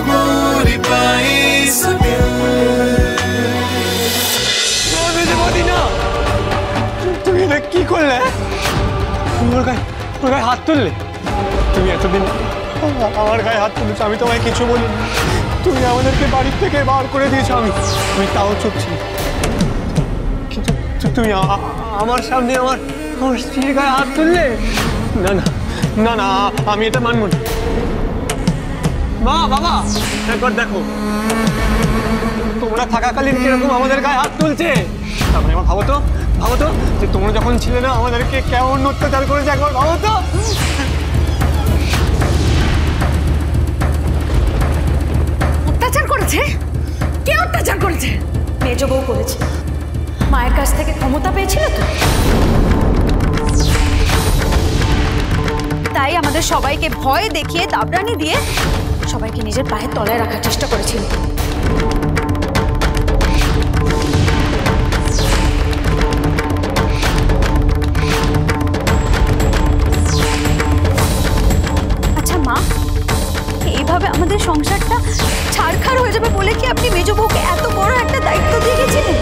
गोरी पाई सके তুমি এটা কি করলে? ওর গায়ে হাত তুললে? তুমি এতদিন আমার গায়ে হাত তুলেছো, আমি তোমায় কিছু বলিনি। তুমি আমাদেরকে বাড়ির থেকে বার করে দিয়েছো, আমি তাও চুপ ছিলাম। কিন্তু তুমি আমার সামনে আমার স্ত্রীর গায়ে হাত তুললে? না না না না, আমি এটা মানব না। মা বাবা একবার দেখো, তোমরা থাকাকালীন কিরকম আমাদের গায়ে হাত তুলছে। তারপরে আমার ভাবো তো যে তোমরা যখন ছিলে না আমাদেরকে কেমন অত্যাচার করেছে, একবার ভাবো তো। অত্যাচার করেছে? কে অত্যাচার করেছে? মেজ বউ করেছে। মায়ের কাছ থেকে ক্ষমতা পেয়েছিল তো, তাই আমাদের সবাইকে ভয় দেখিয়ে দাবরানি দিয়ে সবাইকে নিজের পায়ের তলায় রাখার চেষ্টা করেছিল। আচ্ছা মা, এইভাবে আমাদের সংসারটা ছাড়খাড় হয়ে যাবে বলে কি আপনি মেজ বউকে এত বড় একটা দায়িত্ব দিয়ে গেছিলেন?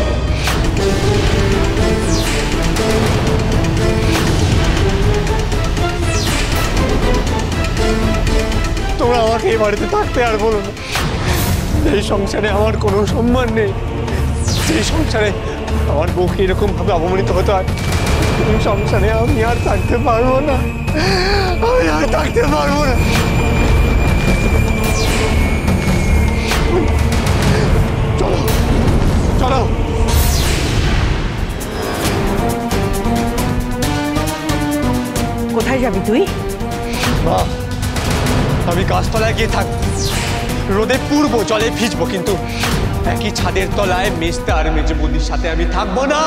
তোমরা আমাকে এই বাড়িতে থাকতে আর বলো না। এই সংসারে আমার কোনো সম্মান নেই। এই সংসারে আমার বউকে এরকম ভাবে অপমানিত হতে হয়, এই সংসারে আমি আর থাকতে পারবো না। আমি আর থাকতে পারবো না। চলো চলো। কোথায় যাবি তুই? মা, আমি গাছতলায় গিয়ে থাকবো, রোদে পুড়বো, জলে ভিজবো, কিন্তু একই ছাদের তলায় মেজদা আর মেজে বৌদির সাথে আমি থাকবো না।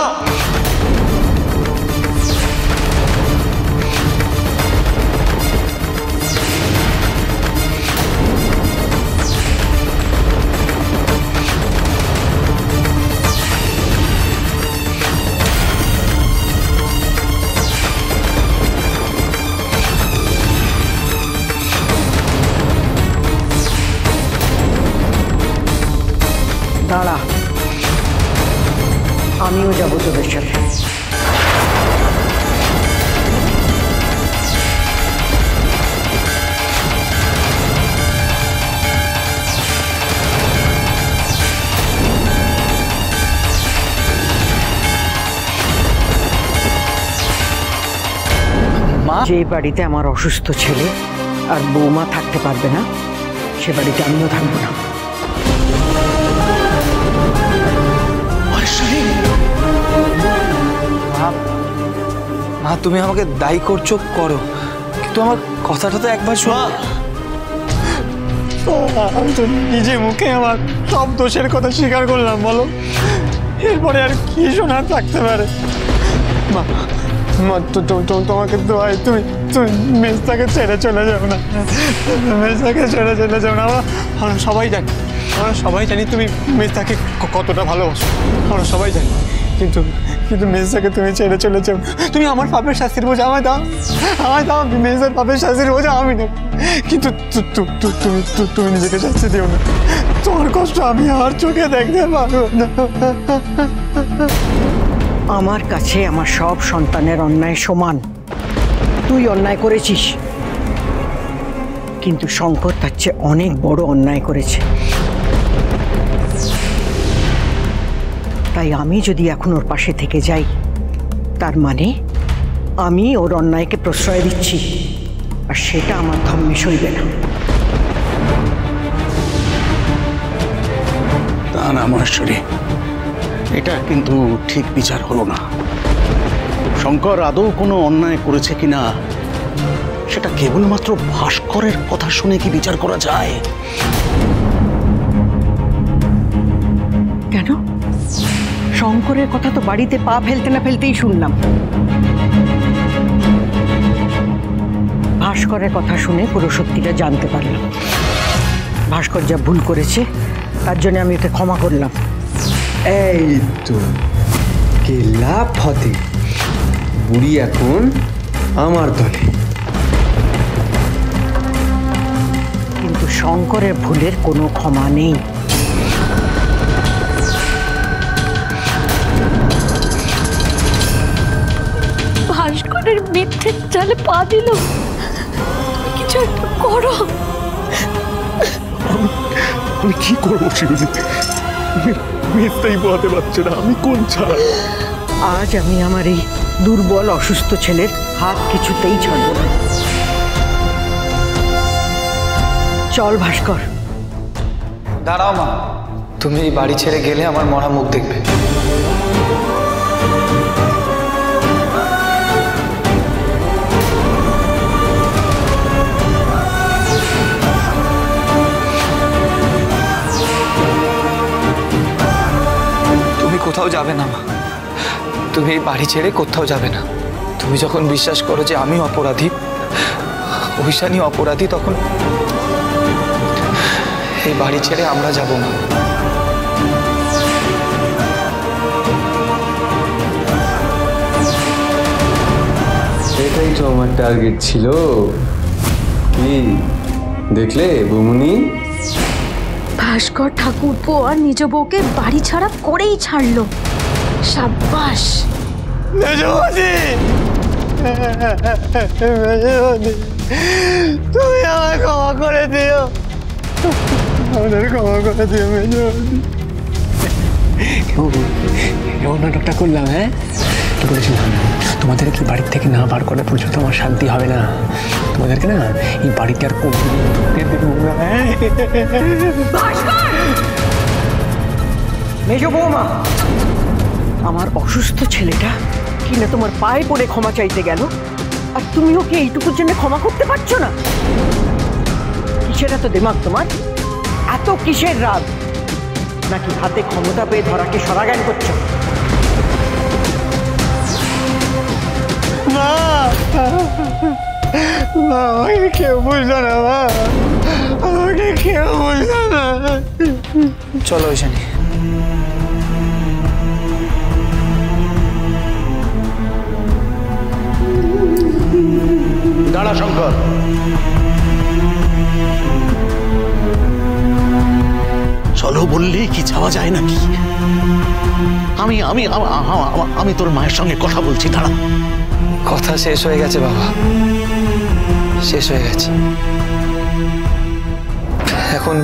দাঁড়া, আমিও যাবো তোদের সাথে। মা, যে বাড়িতে আমার অসুস্থ ছেলে আর বৌমা থাকতে পারবে না, সে বাড়িতে আমিও থাকবো না। মা, তুমি আমাকে দায়ী করছো করো, কিন্তু আমার কথাটা তো একবার শোনো। আমি তো নিজে মুখে আমার সব দোষের কথা স্বীকার করলাম, বলো এরপরে আর কি শোনার থাকতে পারে? মা মা, তোমাকে দোয়াই, তুমি মেজদাকে ছেড়ে চলে যাও না, মেজদাকে ছেড়ে চলে যাও না। আমরা সবাই জানি তুমি মেজদাকে কতটা ভালোবাসো, আমরা সবাই জানি, কিন্তু মেজদাকে তুমি ছেড়ে চলে যাও। তুমি আমার পাপের শাস্তির বোঝা আমায় দাও, মেজদার পাপের শাস্তির বোঝা আমি না, কিন্তু তুমি নিজেকে শাস্তি দিও না। তোমার কষ্ট আমি আর চোখে দেখতে পারবো না। আমার কাছে আমার সব সন্তানের অন্যায় সমান। তুই অন্যায় করেছিস, কিন্তু শঙ্কর তার চেয়ে অনেক বড় অন্যায় করেছে। তাই আমি যদি এখন ওর পাশে থেকে যাই, তার মানে আমি ওর অন্যায়কে প্রশ্রয় দিচ্ছি, আর সেটা আমার ধর্মে সইবে না। তা না মহেশ্বরী, এটা কিন্তু ঠিক বিচার হলো না। শঙ্কর আদৌ কোনো অন্যায় করেছে কিনা সেটা কেবলমাত্র ভাস্করের কথা শুনে কি বিচার করা যায়? কেন? শঙ্করের কথা তো বাড়িতে পা ফেলতে না ফেলতেই শুনলাম। ভাস্করের কথা শুনে পুরো সত্যিটা জানতে পারলাম। ভাস্কর যা ভুল করেছে তার জন্য আমি ওকে ক্ষমা করলাম। এই তো কেল্লা ফতে, বুড়ি এখন আমার দলে। কিন্তু শঙ্করের ভুলের কোনো ক্ষমা নেই। ভাস্করের মিথ্যের জালে পা দিল, কিছু একটা করো। আমি কি করবো শিবজি? মিথ্যেই বোঝাতে পারছে না, আমি কোন ছাড়া। আজ আমি আমার এই দুর্বল অসুস্থ ছেলের হাত কিছুতেই ছাড়ব না। চল ভাস্কর। দাঁড়াও মা, তুমি এই বাড়ি ছেড়ে গেলে আমার মরা মুখ দেখবে। তুমি কোথাও যাবে না মা, তুমি এই বাড়ি ছেড়ে কোথাও যাবে না। তুমি যখন বিশ্বাস করো যে আমি অপরাধী, ঐশানী অপরাধী, তখন এই বাড়ি ছেড়ে আমরা যাব না। এটাই তো আমার টার্গেট ছিল। কি দেখলে বৌমনি? ভাস্কর ঠাকুরপো আর নিজ বউকে বাড়ি ছাড়া করেই ছাড়লো। সাব্বাস। মেজবৌদি, মেজবৌদি, তুমি আমায় ক্ষমা করে দিও, আমাদের ক্ষমা করে দিও মেজবৌদি। এমন নাটকটা করলাম, হ্যাঁ? কি বলেছিলাম তোমাদের কি বাড়ির থেকে না বার করা পর্যন্ত আমার শান্তি হবে না। তোমাদেরকে না এই বাড়িতে আর কোনোদিন ঢুকতে দেবো না। মেজ বৌমা, আমার অসুস্থ ছেলেটা কিনা তোমার পায়ে পড়ে ক্ষমা চাইতে গেল, আর তুমি ওকে এইটুকুর জন্য ক্ষমা করতে পারছো না? কিসের এত দিমাগ তোমার? এত কিসের রাগ? নাকি হাতে ক্ষমতা পেয়ে ধরাকে সরাজ্ঞান করছো? মা, মা, আমাকে কেউ বুঝলো না, মা, আমাকে কেউ বুঝলো না। চলো ঐশানী। দাঁড়া শঙ্কর, চলো বললেই কি যাওয়া যায় নাকি? আমি আমি আমি তোর মায়ের সঙ্গে কথা বলছি, দাঁড়া। কথা শেষ হয়ে গেছে বাবা, শেষ হয়ে গেছে। এখন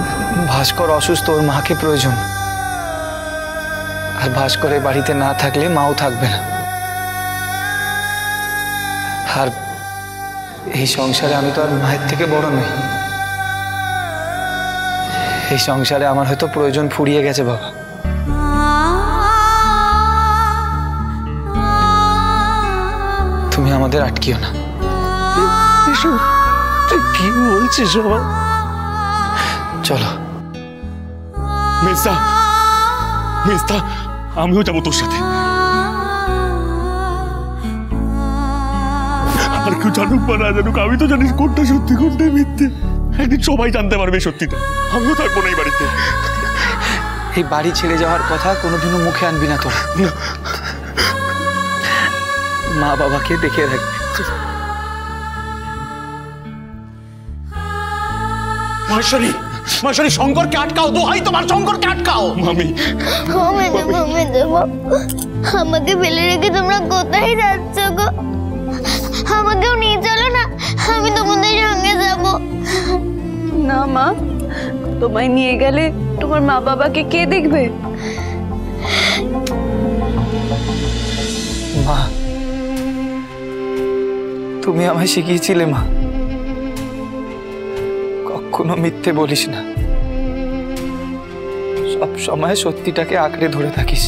ভাস্কর অসুস্থ, ওর মাকে প্রয়োজন। আর ভাস্করের বাড়িতে না থাকলে মাও থাকবে না। আর এই সংসারে আমি তো আর মায়ের থেকে বড় নই। এই সংসারে আমার হয়তো প্রয়োজন ফুরিয়ে গেছে বাবা। তুমি আমাদের আটকিও না। তুই কি বলছিস বাবা? চলো। মেজদা, মেজদা, আমিও যাবো তোর সাথে। আর কেউ জানুক বা না জানুক, আমি তো জানিস কোনটা সত্যি কোনটা মিথ্যে। একদিন সবাই জানতে পারবে সত্যিটা। আমিও থাকবো না এই বাড়িতে। এই বাড়ি ছেড়ে যাওয়ার কথা কোনোদিনও মুখে আনবি না তোরা। মা বাবাকে দেখে রাখবি। মহেশ্বরী, মহেশ্বরী, শঙ্করকে আটকাও, দোহাই তোমার, শঙ্করকে আটকাও। মামি, আমাকে ফেলে রেখে তোমরা কোথায় যাচ্ছ গো? আমাকেও নিয়ে চলো না, আমি তোমাদের সঙ্গে যাব। না মা, তোমায় নিয়ে গেলে তোমার মা বাবাকে কে দেখবে? মা, তুমি আমায় শিখিয়েছিলে মা, কখনো মিথ্যে বলিস না, সব সময় সত্যিটাকে আঁকড়ে ধরে থাকিস।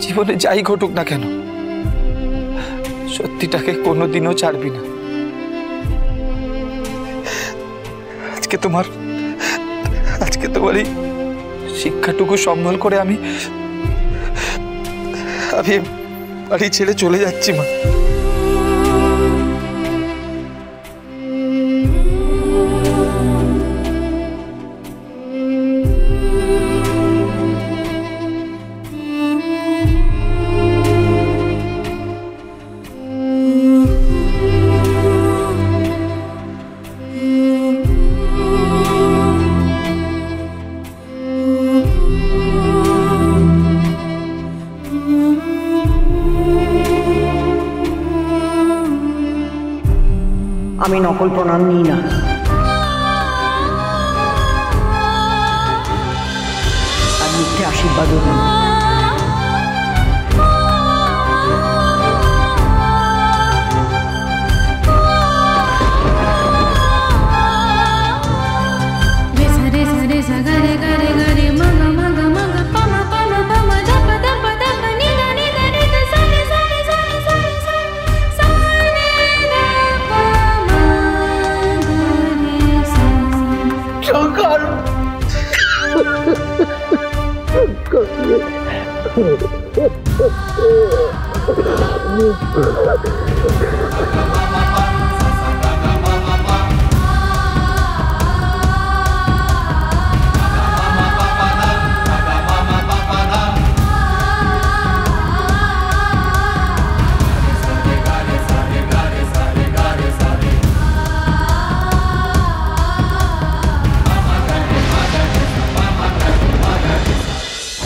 জীবনে যাই ঘটুক না কেন, সত্যিটাকে কোনোদিনও ছাড়বি না। আজকে তোমার এই শিক্ষাটুকু সম্বল করে আমি বাড়ি ছেড়ে চলে যাচ্ছি মা। আমি নকল প্রণাম নিই না। আর মিথ্যে আশীর্বাদও দিই না।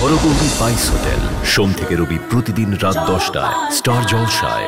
হরগৌরী স্পাইস হোটেল, সোম থেকে রবি প্রতিদিন রাত 10টায় স্টার জলসায়।